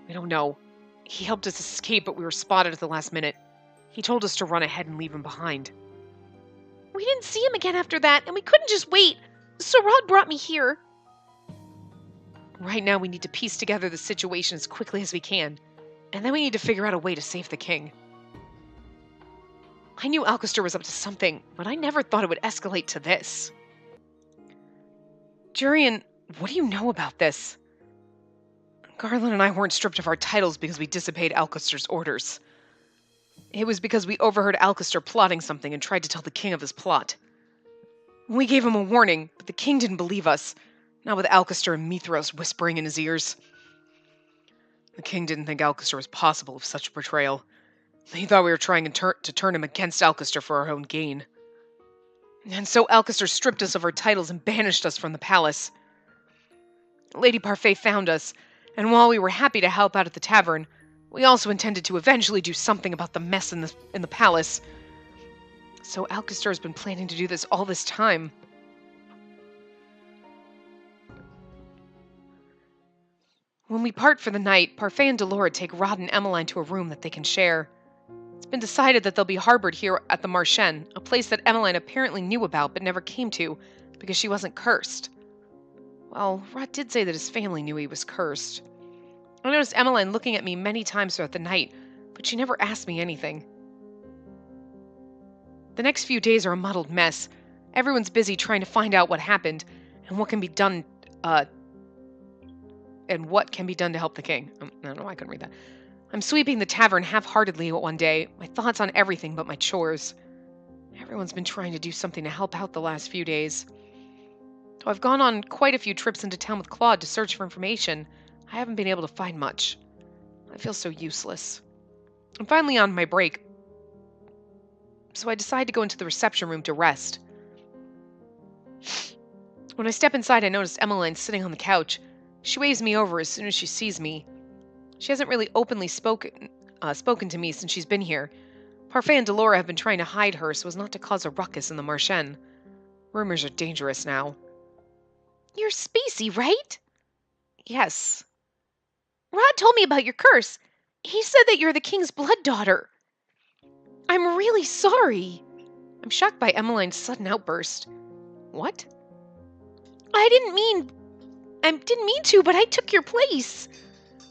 I don't know. He helped us escape, but we were spotted at the last minute. He told us to run ahead and leave him behind. We didn't see him again after that, and we couldn't just wait. So Rod brought me here. Right now, we need to piece together the situation as quickly as we can. And then we need to figure out a way to save the king. I knew Alcester was up to something, but I never thought it would escalate to this. Jurian, what do you know about this? Garland and I weren't stripped of our titles because we disobeyed Alcester's orders. It was because we overheard Alcester plotting something and tried to tell the king of his plot. We gave him a warning, but the king didn't believe us, not with Alcester and Mithros whispering in his ears. The king didn't think Alcester was possible of such betrayal. He thought we were trying to turn him against Alcester for our own gain. And so Alcester stripped us of our titles and banished us from the palace. Lady Parfait found us, and while we were happy to help out at the tavern, we also intended to eventually do something about the mess in the palace. So Alcester has been planning to do this all this time. When we part for the night, Parfait and Delora take Rod and Emmeline to a room that they can share. It's been decided that they'll be harbored here at the Marchen, a place that Emmeline apparently knew about but never came to because she wasn't cursed. Well, Rod did say that his family knew he was cursed. I noticed Emmeline looking at me many times throughout the night, but she never asked me anything. The next few days are a muddled mess. Everyone's busy trying to find out what happened and what can be done, to help the king. I don't know why I couldn't read that. I'm sweeping the tavern half-heartedly one day, my thoughts on everything but my chores. Everyone's been trying to do something to help out the last few days. Though I've gone on quite a few trips into town with Claude to search for information, I haven't been able to find much. I feel so useless. I'm finally on my break, so I decide to go into the reception room to rest. When I step inside, I notice Emmeline sitting on the couch. She waves me over as soon as she sees me. She hasn't really openly spoken to me since she's been here. Parfait and Delora have been trying to hide her so as not to cause a ruckus in the Marchen. Rumors are dangerous now. You're Spacey, right? Yes. Rod told me about your curse. He said that you're the king's blood daughter. I'm really sorry. I'm shocked by Emmeline's sudden outburst. What? I didn't mean to, but I took your place.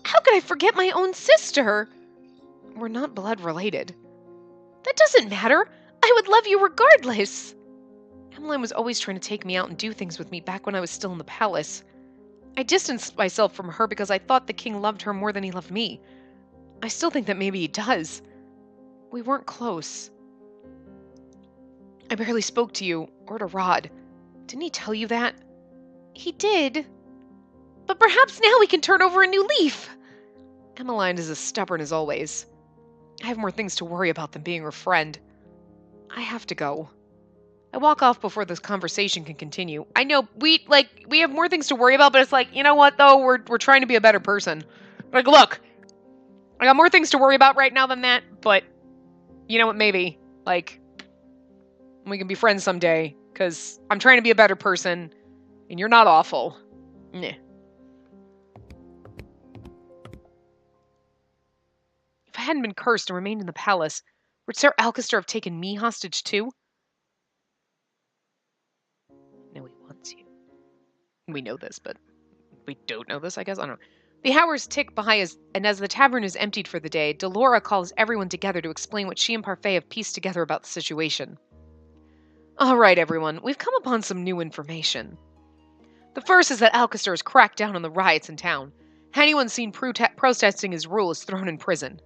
How could I forget my own sister? We're not blood related. That doesn't matter. I would love you regardless. Emmeline was always trying to take me out and do things with me back when I was still in the palace. I distanced myself from her because I thought the king loved her more than he loved me. I still think that maybe he does. We weren't close. I barely spoke to you, or to Rod. Didn't he tell you that? He did. But perhaps now we can turn over a new leaf. Emmeline is as stubborn as always. I have more things to worry about than being her friend. I have to go. I I walk off before this conversation can continue. I know, we have more things to worry about, but it's like, you know what, though? We're trying to be a better person. Like, look, I got more things to worry about right now than that, but you know what, maybe, like, we can be friends someday, because I'm trying to be a better person, and you're not awful. Nah. If I hadn't been cursed and remained in the palace, would Sir Alcester have taken me hostage too? No, he wants you. We know this, but we don't know this, I guess? I don't know. The hours tick by and as the tavern is emptied for the day, Delora calls everyone together to explain what she and Parfait have pieced together about the situation. All right, everyone, we've come upon some new information. The first is that Alcester has cracked down on the riots in town. Anyone seen protesting his rule is thrown in prison.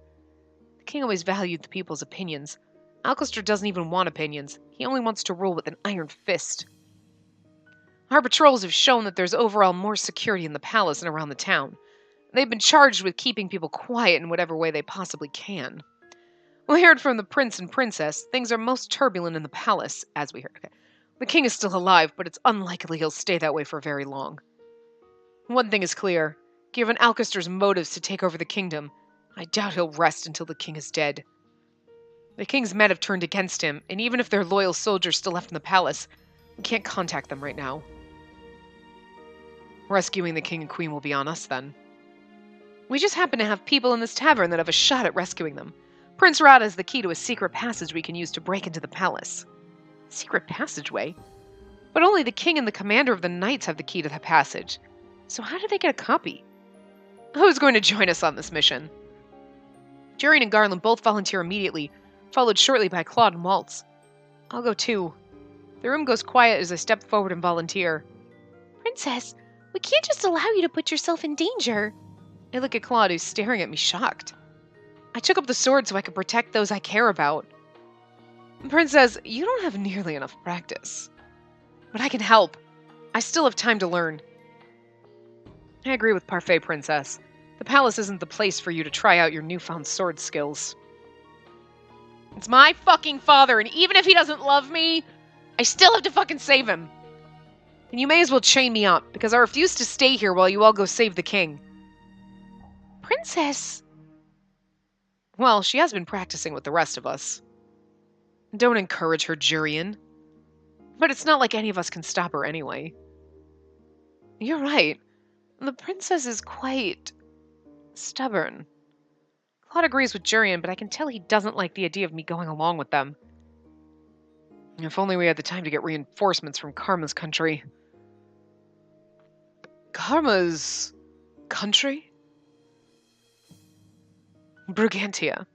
The king always valued the people's opinions. Alcester doesn't even want opinions. He only wants to rule with an iron fist. Our patrols have shown that there's overall more security in the palace and around the town. They've been charged with keeping people quiet in whatever way they possibly can. We heard from the prince and princess things are most turbulent in the palace, as we heard. Okay. The king is still alive, but it's unlikely he'll stay that way for very long. One thing is clear. Given Alcester's motives to take over the kingdom, I doubt he'll rest until the king is dead. The king's men have turned against him, and even if they're loyal soldiers still left in the palace, we can't contact them right now. Rescuing the king and queen will be on us then. We just happen to have people in this tavern that have a shot at rescuing them. Prince Rada has the key to a secret passage we can use to break into the palace. Secret passageway? But only the king and the commander of the knights have the key to the passage. So how did they get a copy? Who's going to join us on this mission? Jurian and Garland both volunteer immediately, followed shortly by Claude and Waltz. I'll go too. The room goes quiet as I step forward and volunteer. Princess, we can't just allow you to put yourself in danger. I look at Claude, who's staring at me shocked. I took up the sword so I could protect those I care about. Princess, you don't have nearly enough practice. But I can help. I still have time to learn. I agree with Parfait, Princess. The palace isn't the place for you to try out your newfound sword skills. It's my fucking father, and even if he doesn't love me, I still have to fucking save him. And you may as well chain me up, because I refuse to stay here while you all go save the king. Princess! Well, she has been practicing with the rest of us. Don't encourage her, Jurian. But it's not like any of us can stop her anyway. You're right. The princess is quite stubborn. Claude agrees with Jurian, but I can tell he doesn't like the idea of me going along with them. If only we had the time to get reinforcements from Karma's country. Karma's country? Brugantia.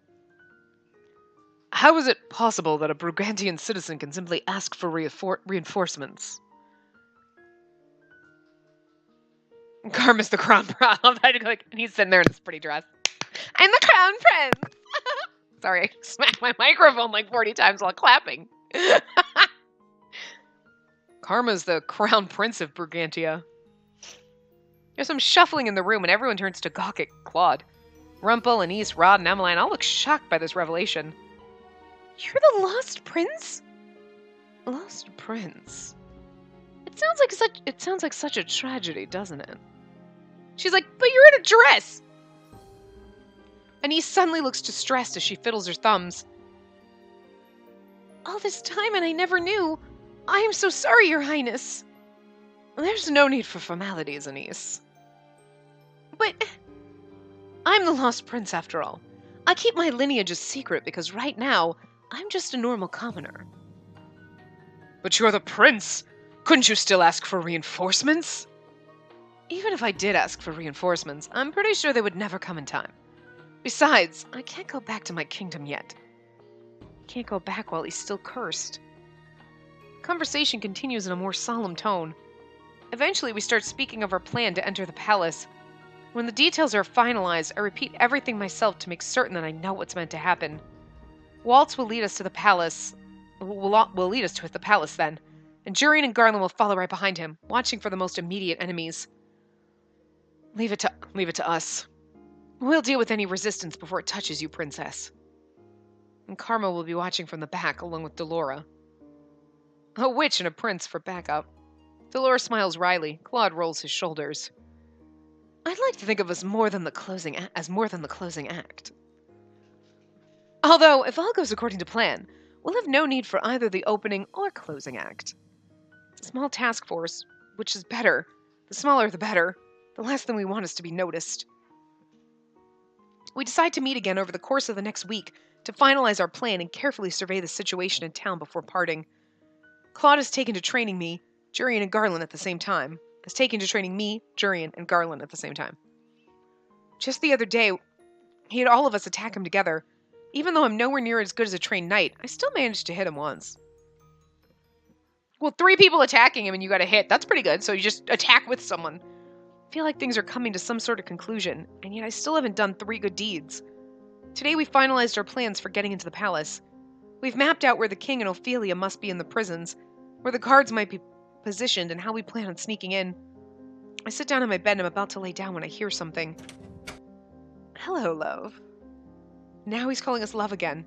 How is it possible that a Brugantian citizen can simply ask for reinforcements? Karma's the crown prince. And he's sitting there in his pretty dress. I'm the crown prince! Sorry, I smacked my microphone like 40 times while clapping. Karma's the crown prince of Brugantia. There's some shuffling in the room and everyone turns to gawk at Claude. Rumpel, Anise, Rod, and Emmeline all look shocked by this revelation. You're the lost prince? Lost prince? It sounds like such a tragedy, doesn't it? She's like, but you're in a dress! Anise suddenly looks distressed as she fiddles her thumbs. All this time and I never knew. I am so sorry, Your Highness. There's no need for formalities, Anise. But I'm the lost prince after all. I keep my lineage a secret because right now, I'm just a normal commoner. But you're the prince! Couldn't you still ask for reinforcements? Even if I did ask for reinforcements, I'm pretty sure they would never come in time. Besides, I can't go back to my kingdom yet. Can't go back while he's still cursed. Conversation continues in a more solemn tone. Eventually, we start speaking of our plan to enter the palace. When the details are finalized, I repeat everything myself to make certain that I know what's meant to happen. Waltz will lead us to the palace. Will lead us to the palace then, and Jurian and Garland will follow right behind him, watching for the most immediate enemies. Leave it to us. We'll deal with any resistance before it touches you, Princess. And Karma will be watching from the back, along with Delora. A witch and a prince for backup. Dolores smiles wryly. Claude rolls his shoulders. I'd like to think of us as more than the closing act. Although, if all goes according to plan, we'll have no need for either the opening or closing act. It's a small task force, which is better. The smaller the better. The last thing we want is to be noticed. We decide to meet again over the course of the next week to finalize our plan and carefully survey the situation in town before parting. Claude has taken to training me, Jurian, and Garland at the same time. Just the other day, he had all of us attack him together. Even though I'm nowhere near as good as a trained knight, I still managed to hit him once. Well, 3 people attacking him and you got a hit. That's pretty good, so you just attack with someone. I feel like things are coming to some sort of conclusion, and yet I still haven't done 3 good deeds. Today we finalized our plans for getting into the palace. We've mapped out where the king and Ophelia must be in the prisons, where the guards might be positioned, and how we plan on sneaking in. I sit down in my bed and I'm about to lay down when I hear something. Hello, love. Now he's calling us love again.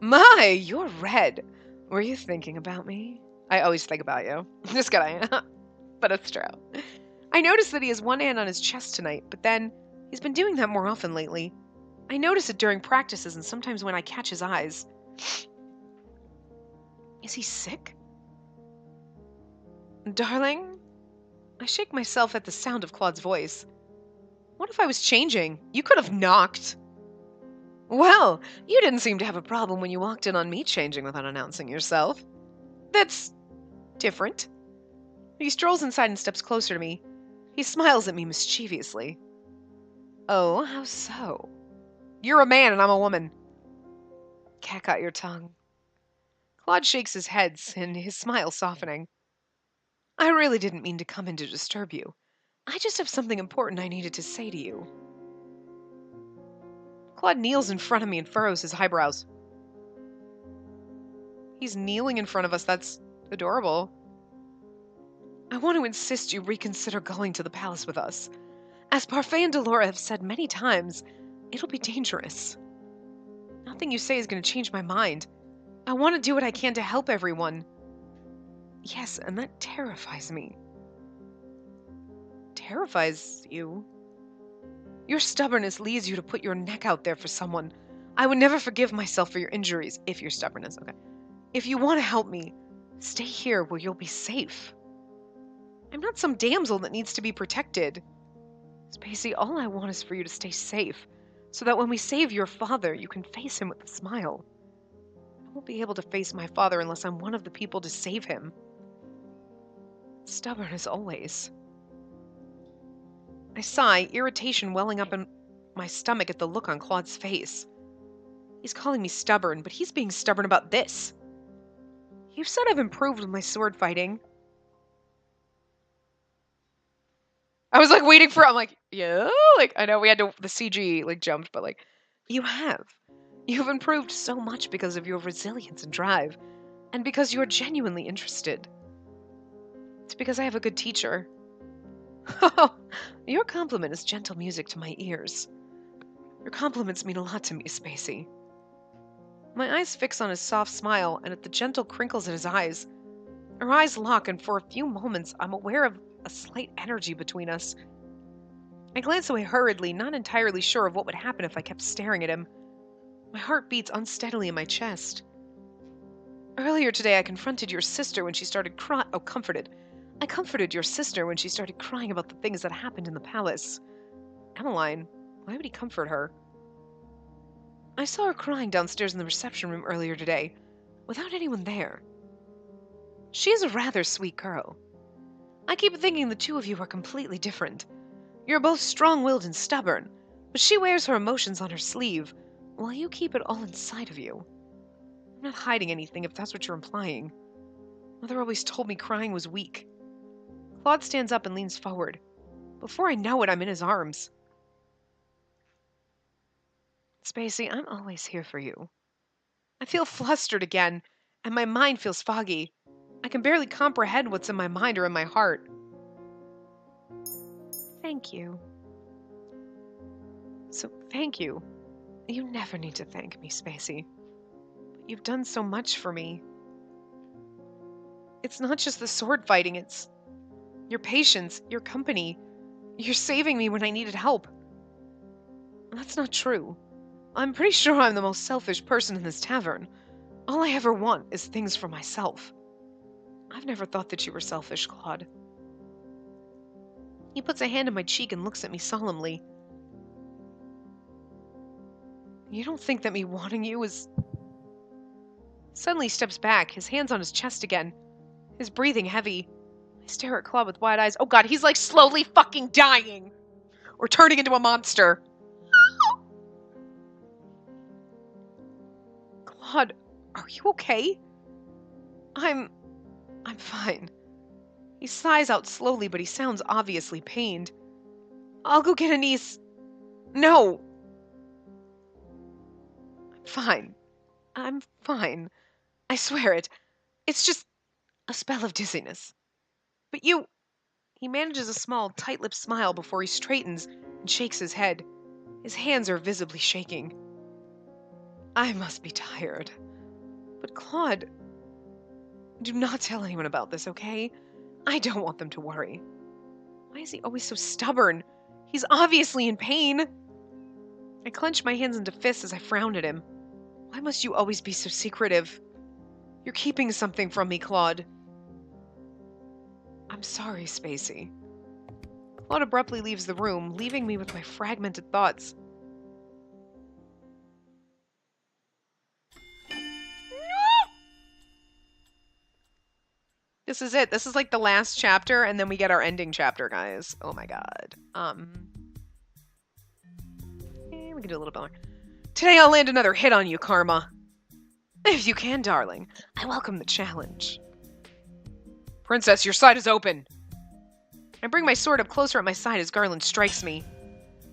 My, you're red. Were you thinking about me? I always think about you. Just kidding. But it's true. I noticed that he has one hand on his chest tonight, but then he's been doing that more often lately. I notice it during practices and sometimes when I catch his eyes. Is he sick? Darling? I shake myself at the sound of Claude's voice. What if I was changing? You could have knocked. Well, you didn't seem to have a problem when you walked in on me changing without announcing yourself. That's different. He strolls inside and steps closer to me. He smiles at me mischievously. Oh, how so? You're a man and I'm a woman. Cat got your tongue. Claude shakes his head, and his smile softening. I really didn't mean to come in to disturb you. I just have something important I needed to say to you. Claude kneels in front of me and furrows his eyebrows. He's kneeling in front of us. That's adorable. I want to insist you reconsider going to the palace with us. As Parfait and Delora have said many times, it'll be dangerous. Nothing you say is going to change my mind. I want to do what I can to help everyone. Yes, and that terrifies me. Terrifies you? Your stubbornness leads you to put your neck out there for someone. I would never forgive myself for your injuries, if your stubbornness, okay. If you want to help me, stay here where you'll be safe. I'm not some damsel that needs to be protected. Spacey, all I want is for you to stay safe, so that when we save your father, you can face him with a smile. I won't be able to face my father unless I'm one of the people to save him. Stubborn as always. I sigh, irritation welling up in my stomach at the look on Claude's face. He's calling me stubborn, but he's being stubborn about this. You've said I've improved with my sword fighting. I was waiting for it. I'm like, yeah? I know we had to, the CG jumped, but you have. You've improved so much because of your resilience and drive, and because you're genuinely interested. It's because I have a good teacher. Oh, your compliment is gentle music to my ears. Your compliments mean a lot to me, Spacey. My eyes fix on his soft smile and at the gentle crinkles in his eyes. Our eyes lock, and for a few moments I'm aware of a slight energy between us. I glance away hurriedly, not entirely sure of what would happen if I kept staring at him. My heart beats unsteadily in my chest. Earlier today I confronted your sister when she started crying. Oh, comforted. I comforted your sister when she started crying about the things that happened in the palace. Emmeline, why would he comfort her? I saw her crying downstairs in the reception room earlier today, without anyone there. She is a rather sweet girl. I keep thinking the two of you are completely different. You're both strong-willed and stubborn, but she wears her emotions on her sleeve, while you keep it all inside of you. I'm not hiding anything if that's what you're implying. Mother always told me crying was weak. Claude stands up and leans forward. Before I know it, I'm in his arms. Spacey, I'm always here for you. I feel flustered again, and my mind feels foggy. I can barely comprehend what's in my mind or in my heart. Thank you. So, thank you. You never need to thank me, Spacey. But you've done so much for me. It's not just the sword fighting, it's your patience, your company. You're saving me when I needed help. That's not true. I'm pretty sure I'm the most selfish person in this tavern. All I ever want is things for myself. I've never thought that you were selfish, Claude. He puts a hand on my cheek and looks at me solemnly. You don't think that me wanting you is... Suddenly steps back, his hands on his chest again, his breathing heavy. I stare at Claude with wide eyes. Oh god, he's like slowly fucking dying! Or turning into a monster. Claude, are you okay? I'm fine. He sighs out slowly, but he sounds obviously pained. I'll go get Anise. No! I'm fine. I'm fine. I swear it. It's just a spell of dizziness. But you... He manages a small, tight-lipped smile before he straightens and shakes his head. His hands are visibly shaking. I must be tired. But Claude... Do not tell anyone about this, okay? I don't want them to worry. Why is he always so stubborn? He's obviously in pain. I clench my hands into fists as I frown at him. Why must you always be so secretive? You're keeping something from me, Claude. I'm sorry, Spacey. Claude abruptly leaves the room, leaving me with my fragmented thoughts. This is it. This is like the last chapter, and then we get our ending chapter, guys. Oh my god. We can do a little bit more. Today I'll land another hit on you, Karma. If you can, darling. I welcome the challenge. Princess, your side is open. I bring my sword up closer at my side as Garland strikes me.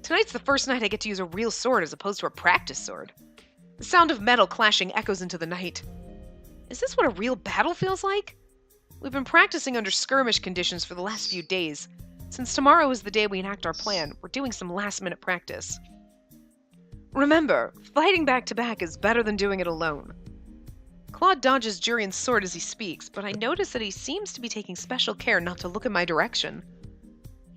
Tonight's the first night I get to use a real sword as opposed to a practice sword. The sound of metal clashing echoes into the night. Is this what a real battle feels like? We've been practicing under skirmish conditions for the last few days. Since tomorrow is the day we enact our plan, we're doing some last-minute practice. Remember, fighting back-to-back is better than doing it alone. Claude dodges Jurian's sword as he speaks, but I notice that he seems to be taking special care not to look in my direction.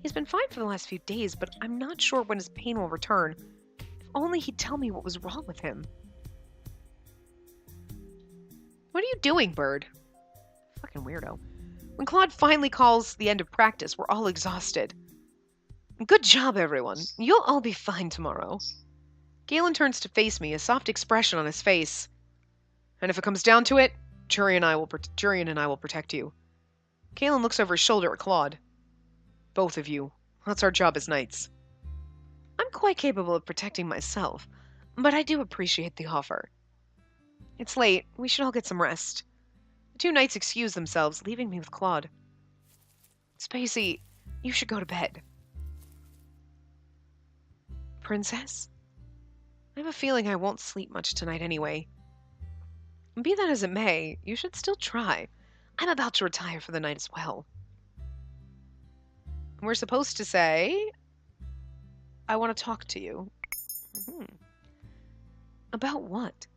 He's been fine for the last few days, but I'm not sure when his pain will return. If only he'd tell me what was wrong with him. What are you doing, Bird? Fucking weirdo. When Claude finally calls the end of practice, we're all exhausted. Good job, everyone. You'll all be fine tomorrow. Galen turns to face me, a soft expression on his face. And if it comes down to it, Jurian and I will protect you. Galen looks over his shoulder at Claude. Both of you. That's our job as knights. I'm quite capable of protecting myself, but I do appreciate the offer. It's late. We should all get some rest. The two knights excuse themselves, leaving me with Claude. Spacey, you should go to bed. Princess? I have a feeling I won't sleep much tonight anyway. Be that as it may, you should still try. I'm about to retire for the night as well. We're supposed to say, I want to talk to you. About what?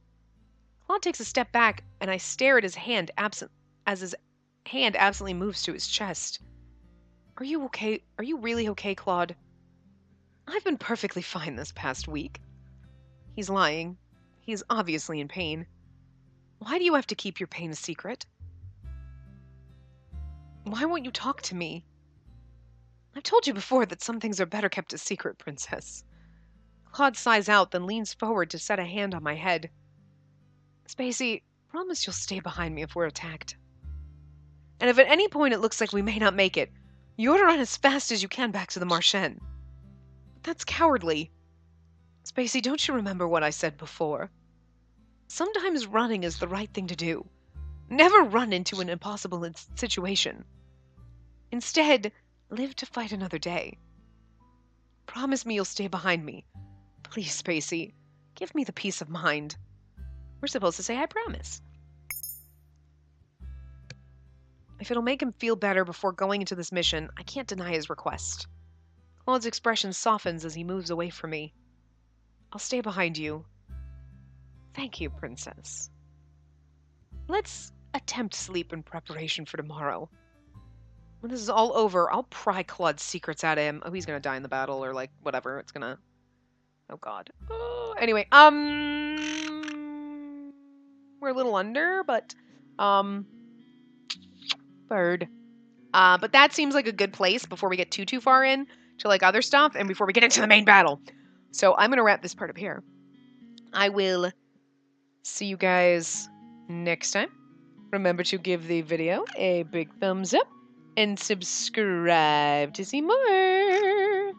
Claude takes a step back, and I stare at his hand as his hand absently moves to his chest. Are you okay? Are you really okay, Claude? I've been perfectly fine this past week. He's lying. He is obviously in pain. Why do you have to keep your pain a secret? Why won't you talk to me? I've told you before that some things are better kept a secret, Princess. Claude sighs out, then leans forward to set a hand on my head. Spacey, promise you'll stay behind me if we're attacked. And if at any point it looks like we may not make it, you're to run as fast as you can back to the Marchen. That's cowardly. Spacey, don't you remember what I said before? Sometimes running is the right thing to do. Never run into an impossible situation. Instead, live to fight another day. Promise me you'll stay behind me. Please, Spacey, give me the peace of mind. We're supposed to say, I promise. If it'll make him feel better before going into this mission, I can't deny his request. Claude's expression softens as he moves away from me. I'll stay behind you. Thank you, Princess. Let's attempt sleep in preparation for tomorrow. When this is all over, I'll pry Claude's secrets out of him. Oh, he's gonna die in the battle, or like whatever. It's gonna. Oh God. Anyway, we're a little under, but bird. But that seems like a good place before we get too far in to like other stuff, and before we get into the main battle. So I'm gonna wrap this part up here. I will see you guys next time. Remember to give the video a big thumbs up and subscribe to see more.